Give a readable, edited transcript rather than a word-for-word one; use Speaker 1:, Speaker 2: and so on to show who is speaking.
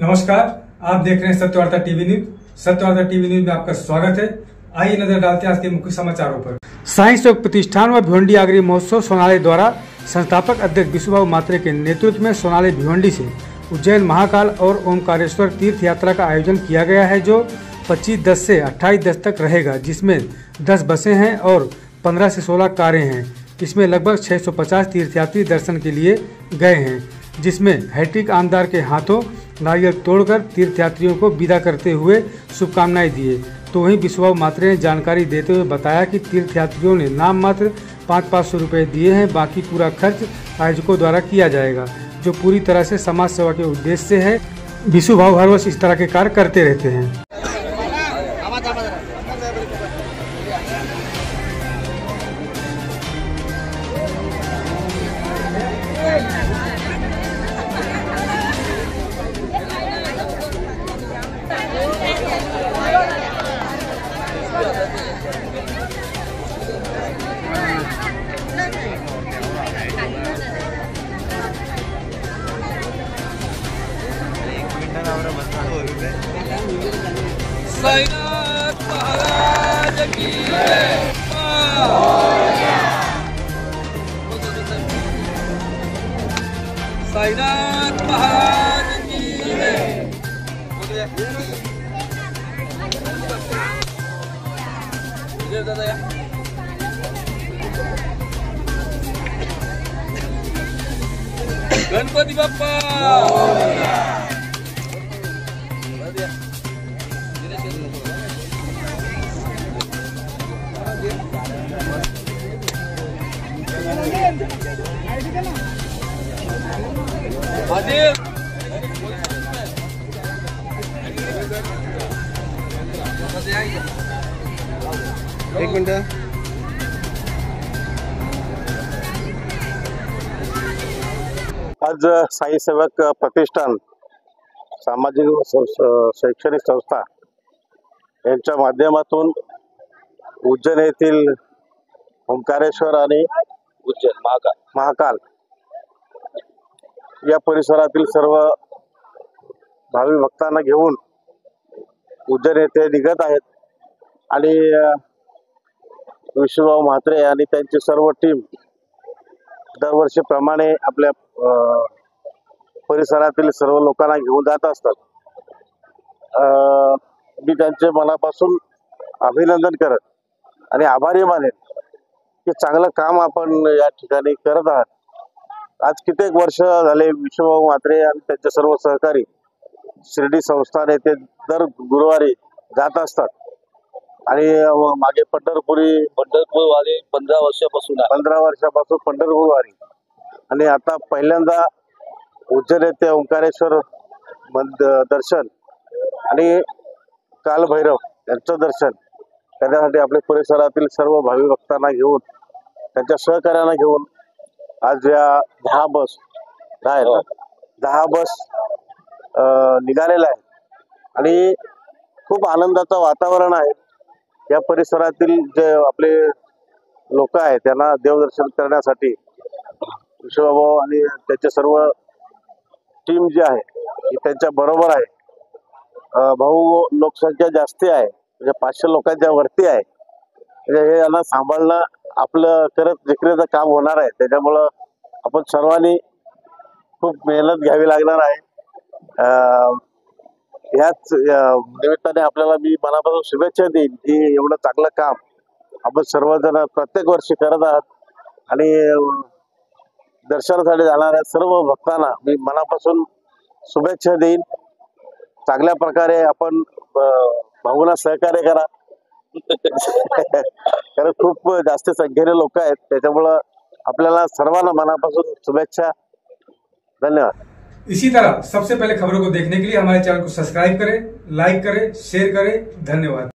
Speaker 1: नमस्कार, आप देख रहे हैं Satyavarta TV news. Satyavarta TV news में आपका स्वागत है। आइए नजर डालते हैं आज के मुख्य समाचारों पर। साई योग प्रतिष्ठान व भिवंडी आगरी महोत्सव सोनाली द्वारा संस्थापक अध्यक्ष विशुबाबू मात्रे के नेतृत्व में सोनाली भिवंडी से उज्जैन महाकाल और ओमकारेश्वर तीर्थ यात्रा का आयोजन किया गया है, जो 25/10 से 28/10 तक रहेगा, जिसमें 10 बसें हैं और 15 से 16 कारें हैं। इसमें लगभग 650 तीर्थयात्री दर्शन के लिए गए हैं, जिसमें हैट्रिक आमदार के हाथों नारियल तोड़कर तीर्थयात्रियों को विदा करते हुए शुभकामनाएं दिए। तो वहीं विशुबाबू मात्रे ने जानकारी देते हुए बताया कि तीर्थयात्रियों ने नाम मात्र 500-500 रुपये दिए हैं, बाकी पूरा खर्च आयोजकों द्वारा किया जाएगा, जो पूरी तरह से समाज सेवा के उद्देश्य से है। विशुबाबू हर वर्ष इस तरह के कार्य करते रहते हैं।
Speaker 2: साईनाथ महाराज की जय। साईनाथ महाराज की जय। गणपती बाप्पा।
Speaker 3: एक मिनट। आज साई सेवक प्रतिष्ठान सामाजिक शैक्षणिक संस्था यांच्या माध्यमातून उज्जैन येथील ओंकारेश्वर आणि
Speaker 2: उज्जैन
Speaker 3: महाकाल या परिसरातील सर्व भावी भक्तांना घेऊन उज्जैन येथे निघत आहेत आणि विशुबाबू म्हात्रे आणि त्यांची सर्व टीम दरवर्षीप्रमाणे आपल्या परिसरातील सर्व लोकांना घेऊन जात असतात। मी त्यांचे मनापासून अभिनंदन करत आणि आभारी मानेन की चांगलं काम आपण या ठिकाणी करत आहात। आज कित्येक वर्ष झाले विशुबाबू म्हात्रे आणि त्यांचे सर्व सहकारी शिर्डी संस्थान येथे दर गुरुवारी जात असतात आणि मागे पंढरपूरवारी 15 वर्षापासून पंढरपूरवारी आणि आता पहिल्यांदा उज्जैन येथे ओंकारेश्वर दर्शन आणि कालभैरव यांचं दर्शन करण्यासाठी आपल्या परिसरातील सर्व भावी भक्तांना घेऊन त्यांच्या सहकार्यांना घेऊन आज या 10 बस निघालेल्या आहेत आणि खूप आनंदाचं वातावरण आहे। या परिसरातील जे आपले लोक आहेत त्यांना देवदर्शन करण्यासाठी विशुबाबू आणि त्याचे सर्व टीम जी आहे ती त्यांच्या बरोबर आहे। भाऊ लोकसंख्या जास्ती आहे, म्हणजे 500 लोकांच्या वरती आहे, म्हणजे हे यांना सांभाळणं आपलं करत विक्रीचं काम होणार आहे। त्याच्यामुळं आपण सर्वांनी खूप मेहनत घ्यावी लागणार आहे। ह्याच निमित्ताने आपल्याला मी मनापासून शुभेच्छा देईन की एवढं चांगलं काम आपण सर्वजण प्रत्येक वर्षी करत आहात आणि दर्शनासाठी जाणाऱ्या सर्व भक्तांना मी मनापासून शुभेच्छा देईन। चांगल्या प्रकारे आपण भाऊंना सहकार्य करा कारण खूप जास्त संख्येने लोक आहेत, त्याच्यामुळं आपल्याला सर्वांना मनापासून शुभेच्छा। धन्यवाद।
Speaker 1: इसी तरह सबसे पहले खबरों को देखने के लिए हमारे चैनल को सब्सक्राइब करें, लाइक करें, शेयर करें। धन्यवाद।